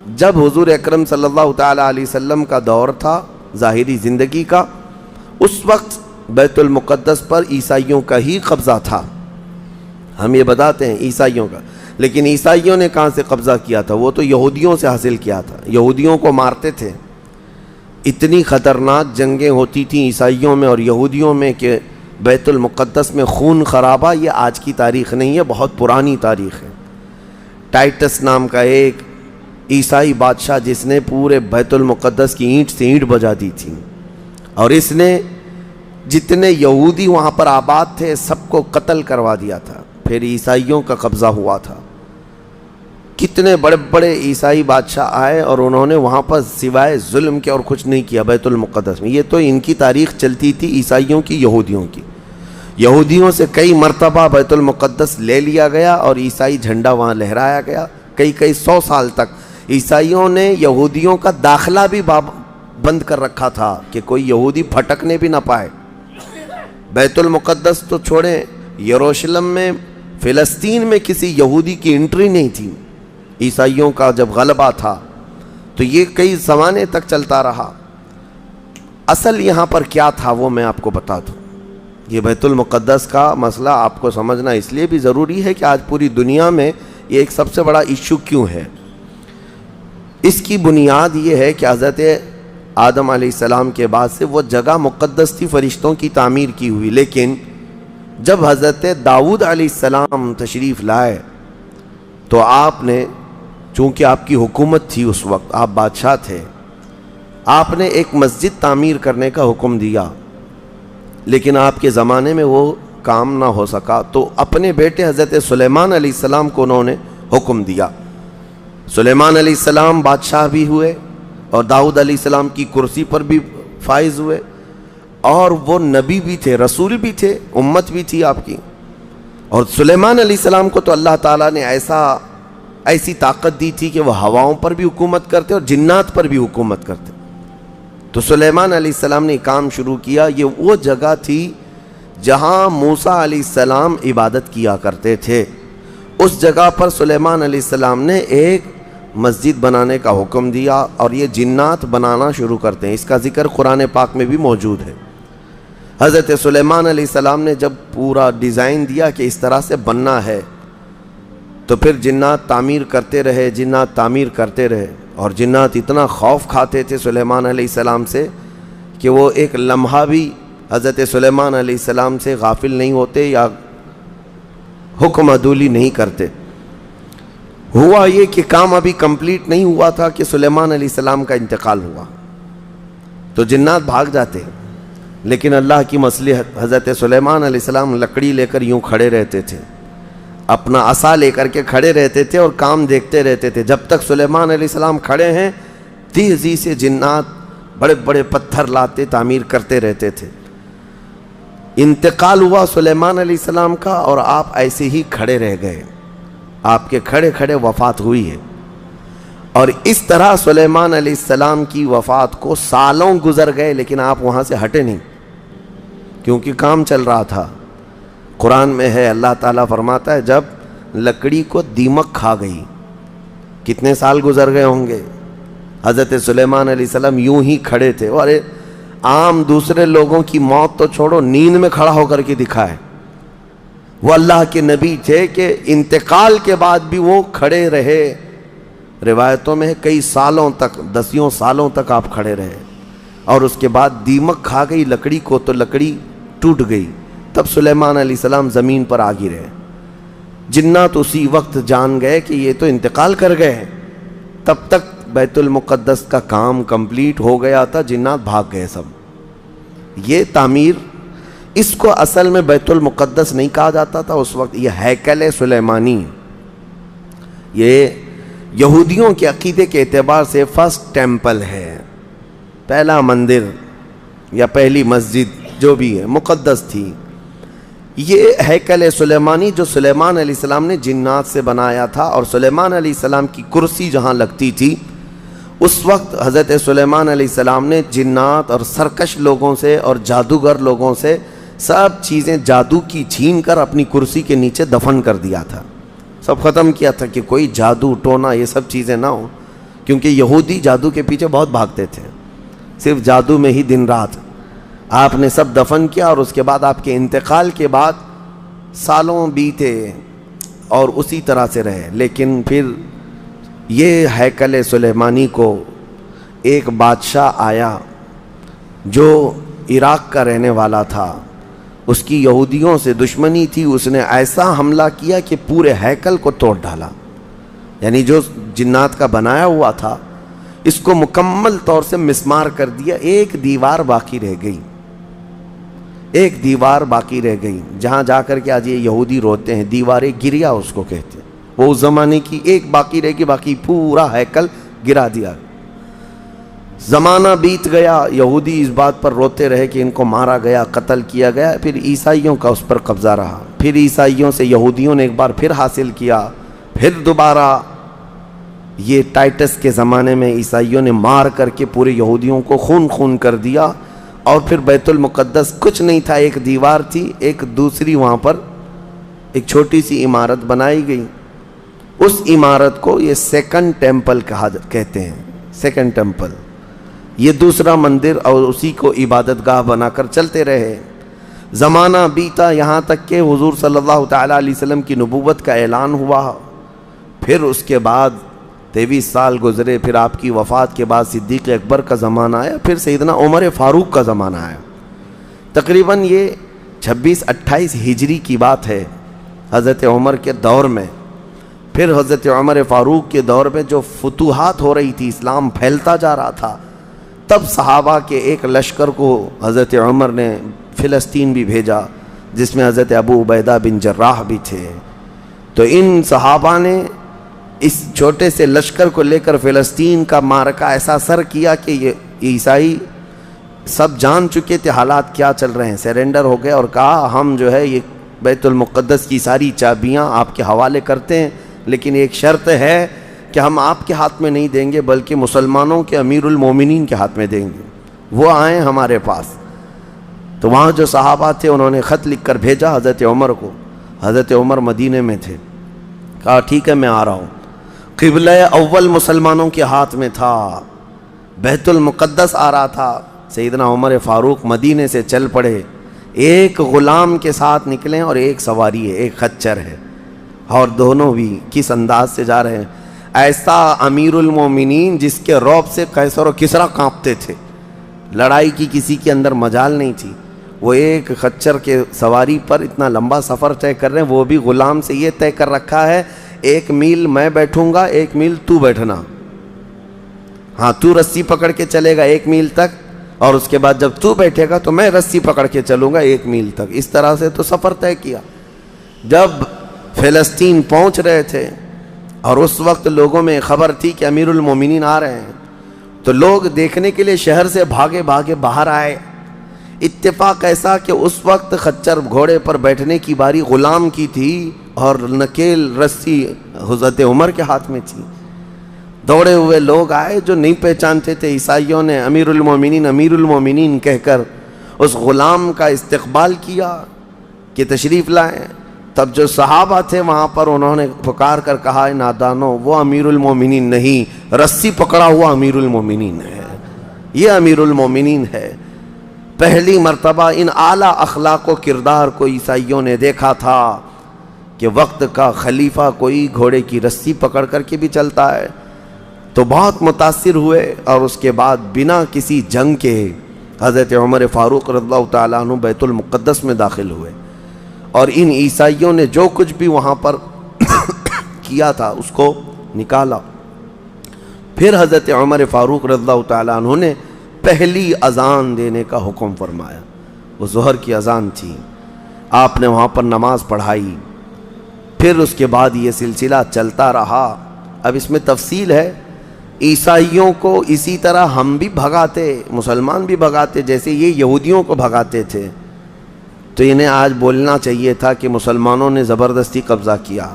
جب حضور اکرم صلی اللہ تعالیٰ علیہ وسلم کا دور تھا ظاہری زندگی کا، اس وقت بیت المقدس پر عیسائیوں کا ہی قبضہ تھا. ہم یہ بتاتے ہیں عیسائیوں کا، لیکن عیسائیوں نے کہاں سے قبضہ کیا تھا؟ وہ تو یہودیوں سے حاصل کیا تھا. یہودیوں کو مارتے تھے. اتنی خطرناک جنگیں ہوتی تھیں عیسائیوں میں اور یہودیوں میں کہ بیت المقدس میں خون خرابہ یہ آج کی تاریخ نہیں ہے، بہت پرانی تاریخ ہے. ٹائٹس نام کا ایک عیسائی بادشاہ جس نے پورے بیت المقدس کی اینٹ سے اینٹ بجا دی تھی، اور اس نے جتنے یہودی وہاں پر آباد تھے سب کو قتل کروا دیا تھا. پھر عیسائیوں کا قبضہ ہوا تھا. کتنے بڑے بڑے عیسائی بادشاہ آئے اور انہوں نے وہاں پر سوائے ظلم کے اور کچھ نہیں کیا بیت المقدس میں. یہ تو ان کی تاریخ چلتی تھی عیسائیوں کی، یہودیوں کی. یہودیوں سے کئی مرتبہ بیت المقدس لے لیا گیا اور عیسائی جھنڈا وہاں لہرایا گیا. کئی 100 سال تک عیسائیوں نے یہودیوں کا داخلہ بھی بند کر رکھا تھا کہ کوئی یہودی پھٹکنے بھی نہ پائے. بیت المقدس تو چھوڑیں، یروشلم میں فلسطین میں کسی یہودی کی انٹری نہیں تھی. عیسائیوں کا جب غلبہ تھا تو یہ کئی زمانے تک چلتا رہا. اصل یہاں پر کیا تھا وہ میں آپ کو بتا دوں. یہ بیت المقدس کا مسئلہ آپ کو سمجھنا اس لیے بھی ضروری ہے کہ آج پوری دنیا میں یہ ایک سب سے بڑا ایشو کیوں ہے. اس کی بنیاد یہ ہے کہ حضرت آدم علیہ السلام کے بعد سے وہ جگہ مقدس تھی، فرشتوں کی تعمیر کی ہوئی. لیکن جب حضرت داؤد علیہ السلام تشریف لائے تو آپ نے، چونکہ آپ کی حکومت تھی اس وقت، آپ بادشاہ تھے، آپ نے ایک مسجد تعمیر کرنے کا حکم دیا. لیکن آپ کے زمانے میں وہ کام نہ ہو سکا تو اپنے بیٹے حضرت سلیمان علیہ السلام کو انہوں نے حکم دیا. سلیمان علیہ السلام بادشاہ بھی ہوئے اور داؤد علیہ السلام کی کرسی پر بھی فائز ہوئے، اور وہ نبی بھی تھے، رسول بھی تھے، امت بھی تھی آپ کی. اور سلیمان علیہ السلام کو تو اللہ تعالیٰ نے ایسی طاقت دی تھی کہ وہ ہواؤں پر بھی حکومت کرتے اور جنات پر بھی حکومت کرتے. تو سلیمان علیہ السلام نے کام شروع کیا. یہ وہ جگہ تھی جہاں موسیٰ علیہ السلام عبادت کیا کرتے تھے. اس جگہ پر سلیمان علیہ السلام نے ایک مسجد بنانے کا حکم دیا اور یہ جنات بنانا شروع کرتے ہیں. اس کا ذکر قرآن پاک میں بھی موجود ہے. حضرت سلیمان علیہ السلام نے جب پورا ڈیزائن دیا کہ اس طرح سے بننا ہے تو پھر جنات تعمیر کرتے رہے اور جنات اتنا خوف کھاتے تھے سلیمان علیہ السلام سے کہ وہ ایک لمحہ بھی حضرت سلیمان علیہ السلام سے غافل نہیں ہوتے یا حکم عدولی نہیں کرتے. ہوا یہ کہ کام ابھی کمپلیٹ نہیں ہوا تھا کہ سلیمان علیہ السلام کا انتقال ہوا تو جنات بھاگ جاتے. لیکن اللہ کی مصلحت، حضرت سلیمان علیہ السلام لکڑی لے کر یوں کھڑے رہتے تھے، اپنا عصا لے کر کے کھڑے رہتے تھے اور کام دیکھتے رہتے تھے. جب تک سلیمان علیہ السلام کھڑے ہیں تیزی سے جنات بڑے بڑے پتھر لاتے تعمیر کرتے رہتے تھے. انتقال ہوا سلیمان علیہ السلام کا اور آپ ایسے ہی کھڑے رہ گئے. آپ کے کھڑے کھڑے وفات ہوئی ہے. اور اس طرح سلیمان علیہ السلام کی وفات کو سالوں گزر گئے لیکن آپ وہاں سے ہٹے نہیں کیونکہ کام چل رہا تھا. قرآن میں ہے، اللہ تعالیٰ فرماتا ہے جب لکڑی کو دیمک کھا گئی، کتنے سال گزر گئے ہوں گے. حضرت سلیمان علیہ السلام یوں ہی کھڑے تھے. اور عام دوسرے لوگوں کی موت تو چھوڑو، نیند میں کھڑا ہو کر کے دکھائے. وہ اللہ کے نبی تھے کہ انتقال کے بعد بھی وہ کھڑے رہے. روایتوں میں کئی سالوں تک، 10 سالوں تک آپ کھڑے رہے. اور اس کے بعد دیمک کھا گئی لکڑی کو تو لکڑی ٹوٹ گئی. تب سلیمان علیہ السلام زمین پر آ گرے. جنات اسی وقت جان گئے کہ یہ تو انتقال کر گئے. تب تک بیت المقدس کا کام کمپلیٹ ہو گیا تھا، جنات بھاگ گئے سب. یہ تعمیر، اس کو اصل میں بیت المقدس نہیں کہا جاتا تھا اس وقت، یہ ہیکل سلیمانی. یہ یہودیوں کے عقیدے کے اعتبار سے فرسٹ ٹیمپل ہے، پہلا مندر یا پہلی مسجد جو بھی ہے مقدس تھی. یہ ہیکل سلیمانی جو سلیمان علیہ السلام نے جنات سے بنایا تھا، اور سلیمان علیہ السلام کی کرسی جہاں لگتی تھی اس وقت حضرت سلیمان علیہ السلام نے جنات اور سرکش لوگوں سے اور جادوگر لوگوں سے سب چیزیں جادو کی چھین کر اپنی کرسی کے نیچے دفن کر دیا تھا. سب ختم کیا تھا کہ کوئی جادو ٹونا یہ سب چیزیں نہ ہوں. کیونکہ یہودی جادو کے پیچھے بہت بھاگتے تھے، صرف جادو میں ہی دن رات۔ آپ نے سب دفن کیا اور اس کے بعد آپ کے انتقال کے بعد سالوں بیتے اور اسی طرح سے رہے، لیکن پھر یہ ہیکل سلیمانی کو ایک بادشاہ آیا جو عراق کا رہنے والا تھا، اس کی یہودیوں سے دشمنی تھی، اس نے ایسا حملہ کیا کہ پورے ہیکل کو توڑ ڈالا، یعنی جو جنات کا بنایا ہوا تھا اس کو مکمل طور سے مسمار کر دیا، ایک دیوار باقی رہ گئی، ایک دیوار باقی رہ گئی، جہاں جا کر کے آج یہ یہودی روتے ہیں، دیواریں گریا اس کو کہتے ہیں، وہ اس زمانے کی ایک باقی رہ گئی، باقی پورا ہیکل گرا دیا۔ زمانہ بیت گیا، یہودی اس بات پر روتے رہے کہ ان کو مارا گیا، قتل کیا گیا، پھر عیسائیوں کا اس پر قبضہ رہا، پھر عیسائیوں سے یہودیوں نے ایک بار پھر حاصل کیا، پھر دوبارہ یہ ٹائٹس کے زمانے میں عیسائیوں نے مار کر کے پورے یہودیوں کو خون خون کر دیا، اور پھر بیت المقدس کچھ نہیں تھا، ایک دیوار تھی، ایک دوسری وہاں پر ایک چھوٹی سی عمارت بنائی گئی، اس عمارت کو یہ سیکنڈ ٹیمپل کہتے ہیں، سیکنڈ ٹیمپل، یہ دوسرا مندر، اور اسی کو عبادت گاہ بنا کر چلتے رہے۔ زمانہ بیتا یہاں تک کہ حضور صلی اللہ تعالیٰ علیہ وسلم کی نبوت کا اعلان ہوا، پھر اس کے بعد 23 سال گزرے، پھر آپ کی وفات کے بعد صدیق اکبر کا زمانہ آیا، پھر سیدنا عمر فاروق کا زمانہ آیا۔ تقریباً یہ 26-28 ہجری کی بات ہے، حضرت عمر کے دور میں، پھر حضرت عمر فاروق کے دور میں جو فتوحات ہو رہی تھی، اسلام پھیلتا جا رہا تھا، تب صحابہ کے ایک لشکر کو حضرت عمر نے فلسطین بھی بھیجا، جس میں حضرت ابو عبیدہ بن جراح بھی تھے۔ تو ان صحابہ نے اس چھوٹے سے لشکر کو لے کر فلسطین کا معرکہ ایسا سر کیا کہ یہ عیسائی سب جان چکے تھے حالات کیا چل رہے ہیں، سیرنڈر ہو گئے اور کہا ہم جو ہے یہ بیت المقدس کی ساری چابیاں آپ کے حوالے کرتے ہیں، لیکن ایک شرط ہے کہ ہم آپ کے ہاتھ میں نہیں دیں گے بلکہ مسلمانوں کے امیر المومنین کے ہاتھ میں دیں گے، وہ آئیں ہمارے پاس۔ تو وہاں جو صحابہ تھے انہوں نے خط لکھ کر بھیجا حضرت عمر کو، حضرت عمر مدینے میں تھے، کہا ٹھیک ہے میں آ رہا ہوں۔ قبلہ اول مسلمانوں کے ہاتھ میں تھا، بیت المقدس آ رہا تھا، سیدنا عمر فاروق مدینے سے چل پڑے، ایک غلام کے ساتھ نکلیں اور ایک سواری ہے، ایک خچر ہے، اور دونوں بھی کس انداز سے جا رہے ہیں، ایسا امیر المومنین جس کے رعب سے قیصر و کسریٰ کانپتے تھے، لڑائی کی کسی کے اندر مجال نہیں تھی، وہ ایک خچر کے سواری پر اتنا لمبا سفر طے کر رہے ہیں، وہ بھی غلام سے یہ طے کر رکھا ہے 1 میل میں بیٹھوں گا، 1 میل تو بیٹھنا، ہاں تو رسی پکڑ کے چلے گا 1 میل تک، اور اس کے بعد جب تو بیٹھے گا تو میں رسی پکڑ کے چلوں گا 1 میل تک، اس طرح سے تو سفر طے کیا۔ جب فلسطین پہنچ رہے تھے اور اس وقت لوگوں میں خبر تھی کہ امیر المومنین آ رہے ہیں، تو لوگ دیکھنے کے لیے شہر سے بھاگے بھاگے باہر آئے۔ اتفاق ایسا کہ اس وقت خچر گھوڑے پر بیٹھنے کی باری غلام کی تھی اور نکیل رسی حضرت عمر کے ہاتھ میں تھی۔ دوڑے ہوئے لوگ آئے جو نہیں پہچانتے تھے، عیسائیوں نے امیر المومنین کہہ کر اس غلام کا استقبال کیا کہ تشریف لائیں۔ تب جو صحابہ تھے وہاں پر انہوں نے پکار کر کہا نادانو، وہ امیر المومنین نہیں، رسی پکڑا ہوا امیر المومنین ہے، یہ امیر المومنین ہے۔ پہلی مرتبہ ان اعلیٰ اخلاق و کردار کو عیسائیوں نے دیکھا تھا کہ وقت کا خلیفہ کوئی گھوڑے کی رسی پکڑ کر کے بھی چلتا ہے، تو بہت متاثر ہوئے، اور اس کے بعد بنا کسی جنگ کے حضرت عمر فاروق رضی اللہ تعالیٰ عنہ بیت المقدس میں داخل ہوئے، اور ان عیسائیوں نے جو کچھ بھی وہاں پر کیا تھا اس کو نکالا۔ پھر حضرت عمر فاروق رضی اللہ تعالیٰ عنہ نے پہلی اذان دینے کا حکم فرمایا، وہ ظہر کی اذان تھی، آپ نے وہاں پر نماز پڑھائی۔ پھر اس کے بعد یہ سلسلہ چلتا رہا۔ اب اس میں تفصیل ہے، عیسائیوں کو اسی طرح ہم بھی بھگاتے، مسلمان بھی بھگاتے، جیسے یہ یہودیوں کو بھگاتے تھے، تو انہیں آج بولنا چاہیے تھا کہ مسلمانوں نے زبردستی قبضہ کیا۔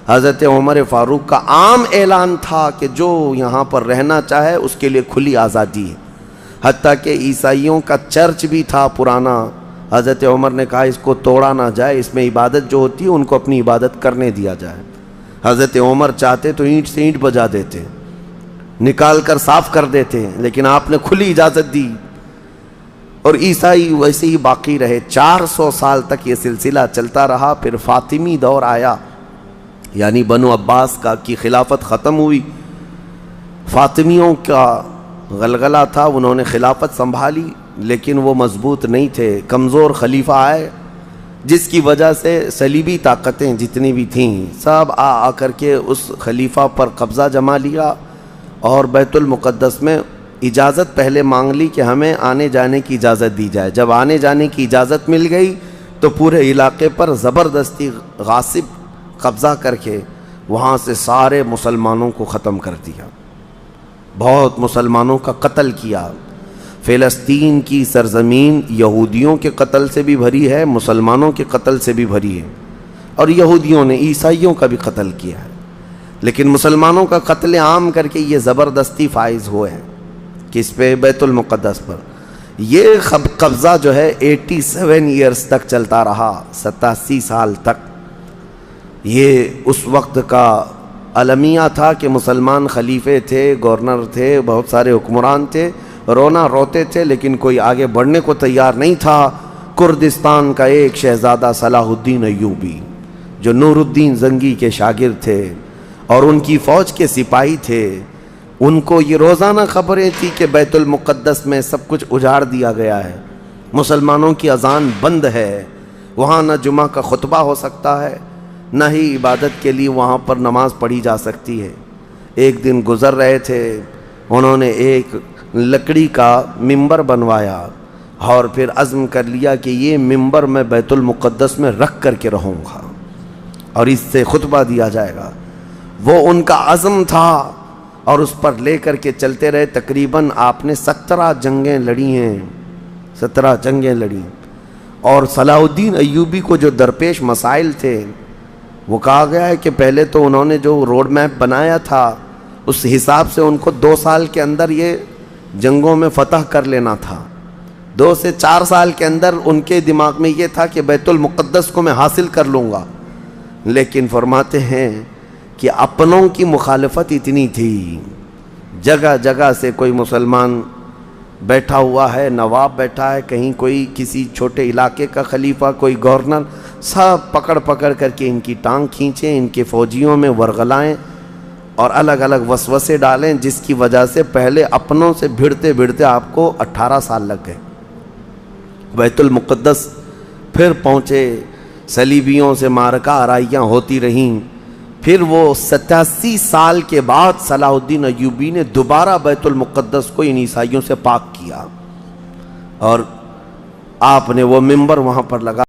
حضرت عمر فاروق کا عام اعلان تھا کہ جو یہاں پر رہنا چاہے اس کے لیے کھلی آزادی ہے، حتیٰ کہ عیسائیوں کا چرچ بھی تھا پرانا، حضرت عمر نے کہا اس کو توڑا نہ جائے، اس میں عبادت جو ہوتی ہے ان کو اپنی عبادت کرنے دیا جائے۔ حضرت عمر چاہتے تو اینٹ سے اینٹ بجا دیتے، نکال کر صاف کر دیتے، لیکن آپ نے کھلی اجازت دی، اور عیسائی ویسے ہی باقی رہے۔ 400 سال تک یہ سلسلہ چلتا رہا۔ پھر فاطمی دور آیا، یعنی بنو عباس کی خلافت ختم ہوئی، فاطمیوں کا غلغلہ تھا، انہوں نے خلافت سنبھالی، لیکن وہ مضبوط نہیں تھے، کمزور خلیفہ آئے، جس کی وجہ سے صلیبی طاقتیں جتنی بھی تھیں سب آ کر کے اس خلیفہ پر قبضہ جما لیا، اور بیت المقدس میں اجازت پہلے مانگ لی کہ ہمیں آنے جانے کی اجازت دی جائے۔ جب آنے جانے کی اجازت مل گئی تو پورے علاقے پر زبردستی غاصب قبضہ کر کے وہاں سے سارے مسلمانوں کو ختم کر دیا، بہت مسلمانوں کا قتل کیا۔ فلسطین کی سرزمین یہودیوں کے قتل سے بھی بھری ہے، مسلمانوں کے قتل سے بھی بھری ہے، اور یہودیوں نے عیسائیوں کا بھی قتل کیا ہے، لیکن مسلمانوں کا قتل عام کر کے یہ زبردستی فائز ہوئے ہیں کس پہ؟ بیت المقدس پر۔ یہ قبضہ جو ہے 87 ایئرز تک چلتا رہا، 87 سال تک۔ یہ اس وقت کا المیہ تھا کہ مسلمان خلیفے تھے، گورنر تھے، بہت سارے حکمران تھے، رونا روتے تھے، لیکن کوئی آگے بڑھنے کو تیار نہیں تھا۔ کردستان کا ایک شہزادہ صلاح الدین ایوبی، جو نور الدین زنگی کے شاگرد تھے اور ان کی فوج کے سپاہی تھے، ان کو یہ روزانہ خبریں تھی کہ بیت المقدس میں سب کچھ اجاڑ دیا گیا ہے، مسلمانوں کی اذان بند ہے، وہاں نہ جمعہ کا خطبہ ہو سکتا ہے، نہ ہی عبادت کے لیے وہاں پر نماز پڑھی جا سکتی ہے۔ ایک دن گزر رہے تھے، انہوں نے ایک لکڑی کا ممبر بنوایا اور پھر عزم کر لیا کہ یہ ممبر میں بیت المقدس میں رکھ کر کے رہوں گا اور اس سے خطبہ دیا جائے گا۔ وہ ان کا عزم تھا اور اس پر لے کر کے چلتے رہے۔ تقریباً آپ نے 17 جنگیں لڑی ہیں، 17 جنگیں لڑی، اور صلاح الدین ایوبی کو جو درپیش مسائل تھے وہ کہا گیا ہے کہ پہلے تو انہوں نے جو روڈ میپ بنایا تھا اس حساب سے ان کو 2 سال کے اندر یہ جنگوں میں فتح کر لینا تھا۔ 2 سے 4 سال کے اندر ان کے دماغ میں یہ تھا کہ بیت المقدس کو میں حاصل کر لوں گا، لیکن فرماتے ہیں کہ اپنوں کی مخالفت اتنی تھی، جگہ جگہ سے کوئی مسلمان بیٹھا ہوا ہے، نواب بیٹھا ہے، کہیں کوئی کسی چھوٹے علاقے کا خلیفہ، کوئی گورنر، سب پکڑ پکڑ کر کے ان کی ٹانگ کھینچیں، ان کے فوجیوں میں ورغلائیں اور الگ الگ وسوسے ڈالیں، جس کی وجہ سے پہلے اپنوں سے بھڑتے بھڑتے آپ کو 18 سال لگ گئے۔ بیت المقدس پھر پہنچے، صلیبیوں سے معرکہ آرائیاں ہوتی رہیں، پھر وہ 87 سال کے بعد صلاح الدین ایوبی نے دوبارہ بیت المقدس کو ان عیسائیوں سے پاک کیا، اور آپ نے وہ ممبر وہاں پر لگا